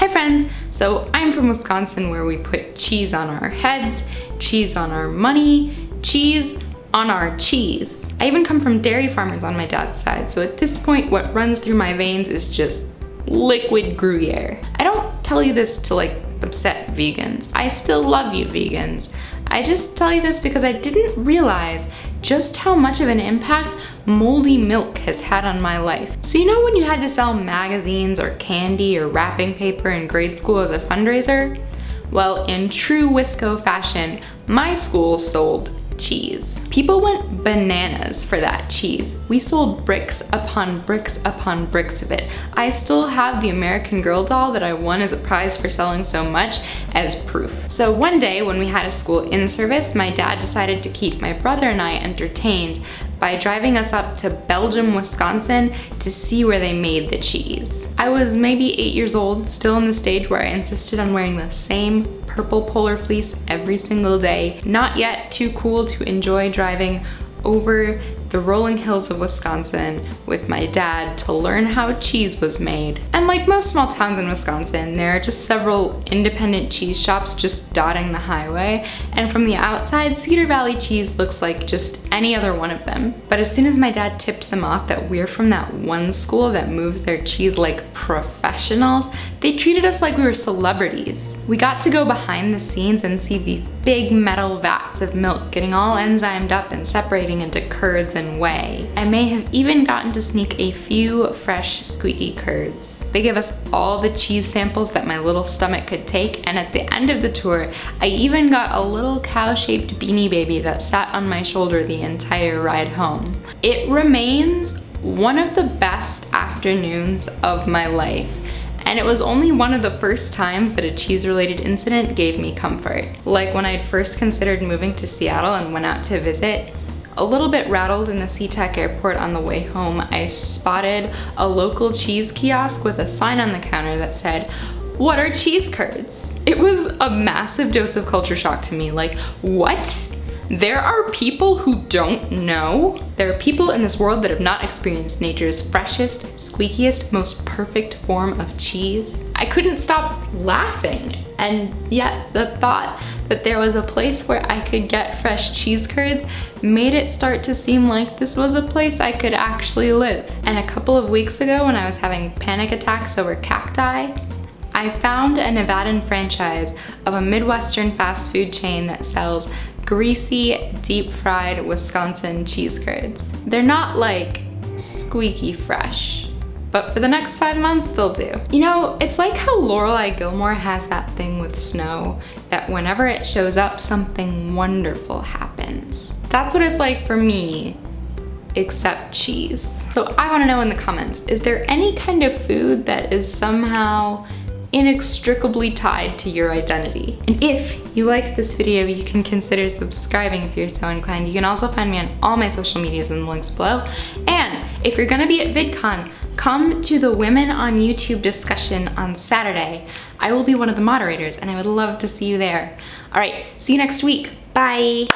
Hi friends! So I'm from Wisconsin, where we put cheese on our heads, cheese on our money, cheese on our cheese. I even come from dairy farmers on my dad's side, so at this point what runs through my veins is just liquid Gruyere. I don't tell you this to upset vegans. I still love you vegans. I just tell you this because I didn't realize just how much of an impact moldy milk has had on my life. So you know when you had to sell magazines or candy or wrapping paper in grade school as a fundraiser? Well, in true Wisco fashion, my school sold cheese. People went bananas for that cheese. We sold bricks upon bricks upon bricks of it. I still have the American Girl doll that I won as a prize for selling so much as proof. So one day when we had a school in-service, my dad decided to keep my brother and I entertained by driving us up to Belgium, Wisconsin to see where they made the cheese. I was maybe 8 years old, still in the stage where I insisted on wearing the same purple polar fleece every single day, not yet too cool to enjoy driving over the rolling hills of Wisconsin with my dad to learn how cheese was made. And like most small towns in Wisconsin, there are just several independent cheese shops just dotting the highway, and from the outside, Cedar Valley cheese looks like just any other one of them. But as soon as my dad tipped them off that we're from that one school that moves their cheese like professionals, they treated us like we were celebrities. We got to go behind the scenes and see these big metal vats of milk getting all enzymed up and separating into curds and whey. I may have even gotten to sneak a few fresh squeaky curds. They gave us all the cheese samples that my little stomach could take, and at the end of the tour, I even got a little cow-shaped beanie baby that sat on my shoulder the entire ride home. It remains one of the best afternoons of my life. And it was only one of the first times that a cheese-related incident gave me comfort. Like when I'd first considered moving to Seattle and went out to visit, a little bit rattled in the SeaTac airport on the way home, I spotted a local cheese kiosk with a sign on the counter that said, "What are cheese curds?" It was a massive dose of culture shock to me. Like, what? There are people who don't know? There are people in this world that have not experienced nature's freshest, squeakiest, most perfect form of cheese. I couldn't stop laughing, and yet the thought that there was a place where I could get fresh cheese curds made it start to seem like this was a place I could actually live. And a couple of weeks ago, when I was having panic attacks over cacti, I found a Nevadan franchise of a Midwestern fast food chain that sells greasy, deep-fried Wisconsin cheese curds. They're not like squeaky fresh, but for the next 5 months they'll do. You know, it's like how Lorelai Gilmore has that thing with snow, that whenever it shows up, something wonderful happens. That's what it's like for me, except cheese. So I wanna know in the comments, is there any kind of food that is somehow inextricably tied to your identity? And if you liked this video, you can consider subscribing if you're so inclined. You can also find me on all my social medias in the links below. And if you're gonna be at VidCon, come to the Women on YouTube discussion on Saturday. I will be one of the moderators and I would love to see you there. All right, see you next week. Bye.